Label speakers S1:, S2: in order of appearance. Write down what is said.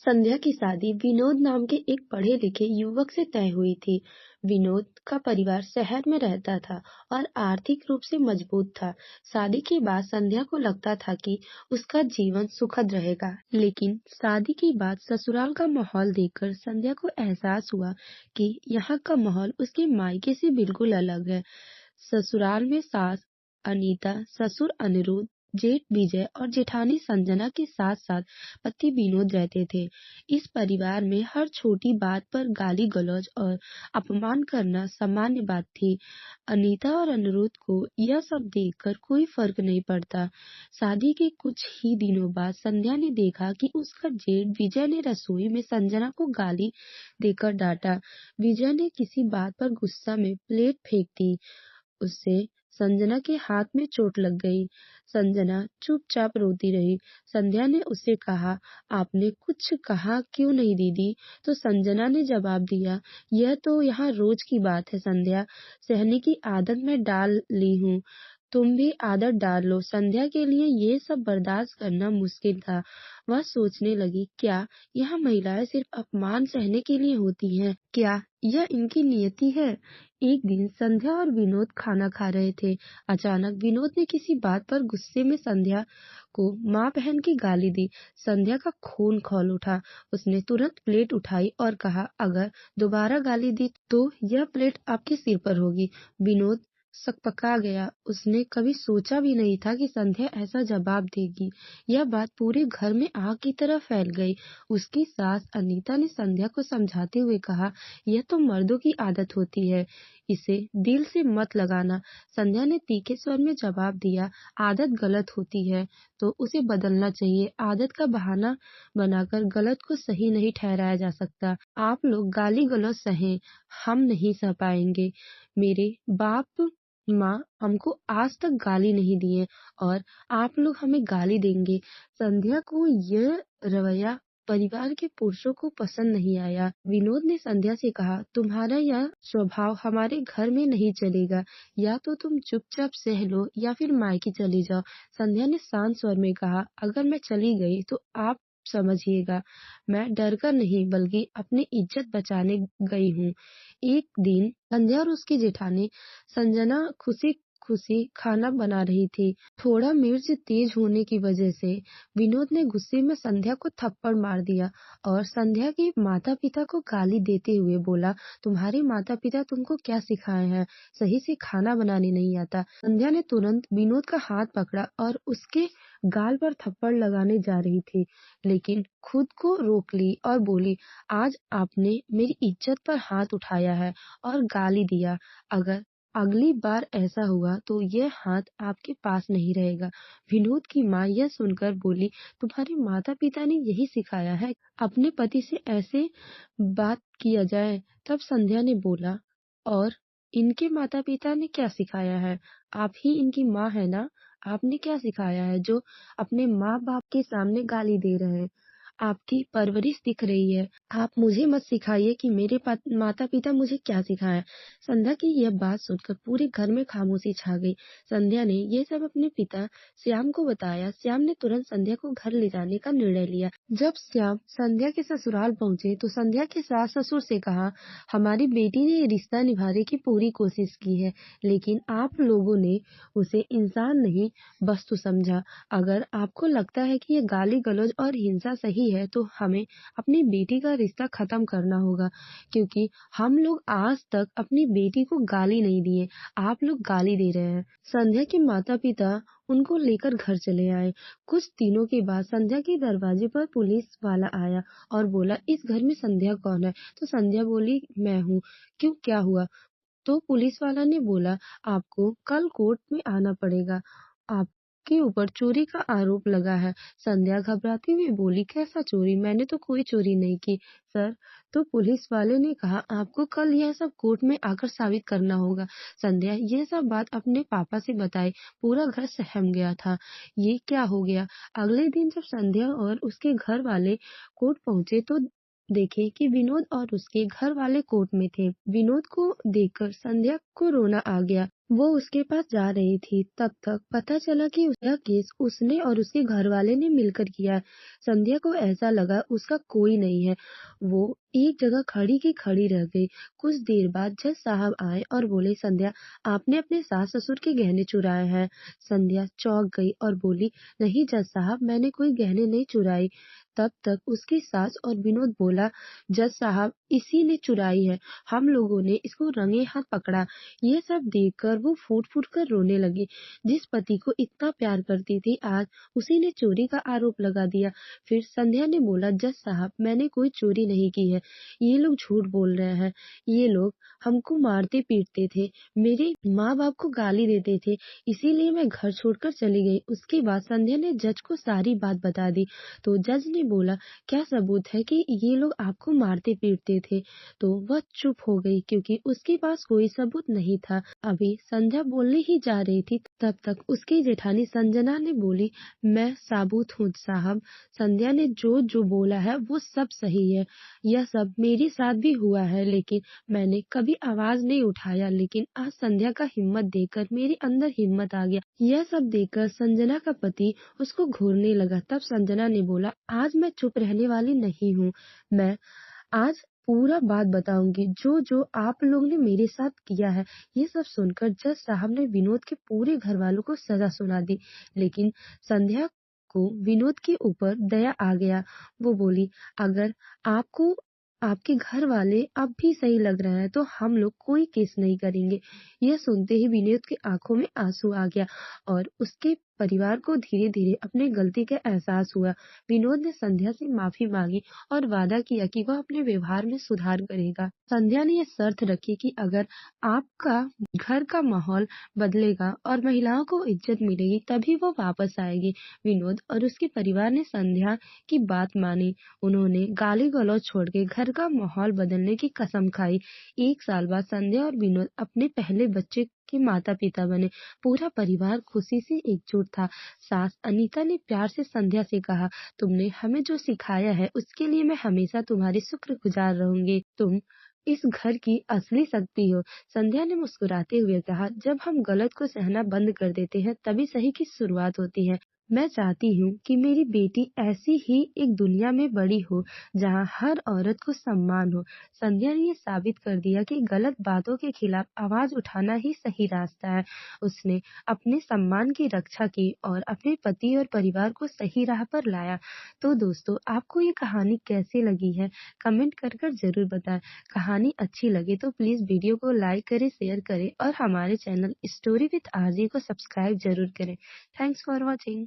S1: संध्या की शादी विनोद नाम के एक पढ़े लिखे युवक से तय हुई थी। विनोद का परिवार शहर में रहता था और आर्थिक रूप से मजबूत था। शादी के बाद संध्या को लगता था कि उसका जीवन सुखद रहेगा, लेकिन शादी के बाद ससुराल का माहौल देखकर संध्या को एहसास हुआ कि यहाँ का माहौल उसके मायके से बिल्कुल अलग है। ससुराल में सास अनीता, ससुर अनिरुद्ध, जेठ विजय और जेठानी संजना के साथ साथ पति विनोद रहते थे। इस परिवार में हर छोटी बात पर गाली गलौज और अपमान करना सामान्य बात थी। अनीता और अनिरुद्ध को यह सब देखकर कोई फर्क नहीं पड़ता। शादी के कुछ ही दिनों बाद संध्या ने देखा कि उसका जेठ विजय ने रसोई में संजना को गाली देकर डांटा। विजय ने किसी बात पर गुस्सा में प्लेट फेंक दी। उससे संजना के हाथ में चोट लग गई। संजना चुपचाप रोती रही। संध्या ने उससे कहा, आपने कुछ कहा क्यों नहीं दीदी? तो संजना ने जवाब दिया, यह तो यहाँ रोज की बात है संध्या, सहने की आदत मैं डाल ली हूँ, तुम भी आदत डाल लो। संध्या के लिए ये सब बर्दाश्त करना मुश्किल था। वह सोचने लगी, क्या यह महिलाएं सिर्फ अपमान सहने के लिए होती हैं? क्या यह इनकी नियति है? एक दिन संध्या और विनोद खाना खा रहे थे। अचानक विनोद ने किसी बात पर गुस्से में संध्या को माँ बहन की गाली दी। संध्या का खून खौल उठा। उसने तुरंत प्लेट उठाई और कहा, अगर दोबारा गाली दी तो यह प्लेट आपके सिर पर होगी। विनोद सकपका गया। उसने कभी सोचा भी नहीं था कि संध्या ऐसा जवाब देगी। यह बात पूरे घर में आग की तरह फैल गई। उसकी सास अनीता ने संध्या को समझाते हुए कहा, यह तो मर्दों की आदत होती है, इसे दिल से मत लगाना। संध्या ने तीखे स्वर में जवाब दिया, आदत गलत होती है तो उसे बदलना चाहिए। आदत का बहाना बनाकर गलत को सही नहीं ठहराया जा सकता। आप लोग गाली गलौज सहें, हम नहीं सह पाएंगे। मेरे बाप माँ हमको आज तक गाली नहीं दिए और आप लोग हमें गाली देंगे। संध्या को यह रवैया परिवार के पुरुषों को पसंद नहीं आया। विनोद ने संध्या से कहा, तुम्हारा यह स्वभाव हमारे घर में नहीं चलेगा, या तो तुम चुपचाप सह लो या फिर मायके चली जाओ। संध्या ने शांत स्वर में कहा, अगर मैं चली गई तो आप समझिएगा, मैं डर कर नहीं बल्कि अपनी इज्जत बचाने गई हूँ। एक दिन संध्या और उसकी जेठानी संजना खुशी खुशी खाना बना रही थी। थोड़ा मिर्च तेज होने की वजह से विनोद ने गुस्से में संध्या को थप्पड़ मार दिया और संध्या के माता पिता को गाली देते हुए बोला, तुम्हारे माता पिता तुमको क्या सिखाए हैं? सही से खाना बनाने नहीं आता। संध्या ने तुरंत विनोद का हाथ पकड़ा और उसके गाल पर थप्पड़ लगाने जा रही थी, लेकिन खुद को रोक ली और बोली, आज आपने मेरी इज्जत पर हाथ उठाया है और गाली दिया। अगर अगली बार ऐसा हुआ तो यह हाथ आपके पास नहीं रहेगा। विनोद की माँ यह सुनकर बोली, तुम्हारे माता पिता ने यही सिखाया है अपने पति से ऐसे बात किया जाए? तब संध्या ने बोला, और इनके माता पिता ने क्या सिखाया है? आप ही इनकी माँ है ना? आपने क्या सिखाया है जो अपने माँ बाप के सामने गाली दे रहे हैं? आपकी परवरिश दिख रही है। आप मुझे मत सिखाइए कि मेरे माता पिता मुझे क्या सिखाएं। संध्या की यह बात सुनकर पूरे घर में खामोशी छा गई। संध्या ने ये सब अपने पिता श्याम को बताया। श्याम ने तुरंत संध्या को घर ले जाने का निर्णय लिया। जब श्याम संध्या के ससुराल पहुंचे तो संध्या के सास ससुर से कहा, हमारी बेटी ने ये रिश्ता निभाने की पूरी कोशिश की है, लेकिन आप लोगों ने उसे इंसान नहीं वस्तु समझा। अगर आपको लगता है कि ये गाली गलौज और हिंसा सही है तो हमें अपनी बेटी का रिश्ता खत्म करना होगा, क्योंकि हम लोग आज तक अपनी बेटी को गाली नहीं दिए, आप लोग गाली दे रहे हैं। संध्या के माता पिता उनको लेकर घर चले आए। कुछ दिनों के बाद संध्या के दरवाजे पर पुलिस वाला आया और बोला, इस घर में संध्या कौन है? तो संध्या बोली, मैं हूँ। क्यों, क्या हुआ? तो पुलिस वाला ने बोला, आपको कल कोर्ट में आना पड़ेगा, आपके ऊपर चोरी का आरोप लगा है। संध्या घबराती हुई बोली, कैसा चोरी? मैंने तो कोई चोरी नहीं की सर। तो पुलिस वाले ने कहा, आपको कल यह सब कोर्ट में आकर साबित करना होगा। संध्या ये सब बात अपने पापा से बताई। पूरा घर सहम गया था। ये क्या हो गया? अगले दिन जब संध्या और उसके घर वाले कोर्ट पहुंचे तो देखे कि विनोद और उसके घर वाले कोर्ट में थे। विनोद को देखकर संध्या को रोना आ गया। वो उसके पास जा रही थी, तब तक पता चला कि यह केस उसने और उसके घरवाले ने मिलकर किया है। संध्या को ऐसा लगा उसका कोई नहीं है। वो एक जगह खड़ी की खड़ी रह गई। कुछ देर बाद जज साहब आए और बोले, संध्या, आपने अपने सास-ससुर के गहने चुराए हैं। संध्या चौंक गई और बोली, नहीं जज साहब, मैंने कोई गहने नहीं चुराई। तब तक उसकी सास और विनोद बोला, जज साहब, इसी ने चुराई है। हम लोगों ने इसको रंगे हाथ पकड़ा। ये सब देखकर वो फूट-फूट कर रोने लगी। जिस पति को इतना प्यार करती थी, आज उसी ने चोरी का आरोप लगा दिया। फिर संध्या ने बोला, जज साहब, मैंने कोई चोरी नहीं की है। ये लोग झूठ बोल रहे हैं। ये लोग हमको मारते पीटते थे, मेरे माँ बाप को गाली देते थे, इसीलिए मैं घर छोड़कर चली गई। उसके बाद संध्या ने जज को सारी बात बता दी। तो जज ने बोला, क्या सबूत है कि ये लोग आपको मारते पीटते थे? तो वह चुप हो गई क्योंकि उसके पास कोई सबूत नहीं था। अभी संध्या बोलने ही जा रही थी, तब तक उसकी जेठानी संजना ने बोली, मैं साबुत हूँ साहब। संध्या ने जो जो बोला है वो सब सही है। यह सब मेरे साथ भी हुआ है, लेकिन मैंने कभी आवाज नहीं उठाया। लेकिन आज संध्या का हिम्मत देखकर मेरे अंदर हिम्मत आ गया। यह सब देखकर संजना का पति उसको घूरने लगा। तब संजना ने बोला, आज मैं चुप रहने वाली नहीं हूँ। मैं आज पूरा बात बताऊंगी, जो जो आप लोग ने मेरे साथ किया है। ये सब सुनकर जज साहब ने विनोद के पूरे घर वालों को सजा सुना दी। लेकिन संध्या को विनोद के ऊपर दया आ गया। वो बोली, अगर आपको आपके घर वाले अब भी सही लग रहे हैं तो हम लोग कोई केस नहीं करेंगे। यह सुनते ही विनोद की आंखों में आंसू आ गया और उसके परिवार को धीरे धीरे अपनी गलती का एहसास हुआ। विनोद ने संध्या से माफी मांगी और वादा किया कि वह अपने व्यवहार में सुधार करेगा। संध्या ने ये शर्त रखी कि अगर आपका घर का माहौल बदलेगा और महिलाओं को इज्जत मिलेगी, तभी वो वापस आएगी। विनोद और उसके परिवार ने संध्या की बात मानी। उन्होंने गाली गलौज छोड़ के घर का माहौल बदलने की कसम खाई। 1 साल बाद संध्या और विनोद अपने पहले बच्चे के माता पिता बने। पूरा परिवार खुशी से एकजुट था। सास अनीता ने प्यार से संध्या से कहा, तुमने हमें जो सिखाया है उसके लिए मैं हमेशा तुम्हारी शुक्रगुजार रहूंगी। तुम इस घर की असली शक्ति हो। संध्या ने मुस्कुराते हुए कहा, जब हम गलत को सहना बंद कर देते हैं तभी सही की शुरुआत होती है। मैं चाहती हूँ कि मेरी बेटी ऐसी ही एक दुनिया में बड़ी हो जहाँ हर औरत को सम्मान हो। संध्या ने ये साबित कर दिया कि गलत बातों के खिलाफ आवाज उठाना ही सही रास्ता है। उसने अपने सम्मान की रक्षा की और अपने पति और परिवार को सही राह पर लाया। तो दोस्तों, आपको ये कहानी कैसी लगी है? कमेंट कर कर जरूर बताएं। कहानी अच्छी लगे तो प्लीज वीडियो को लाइक करें, शेयर करें और हमारे चैनल स्टोरी विद आरजे को सब्सक्राइब जरूर करें। Thanks for watching.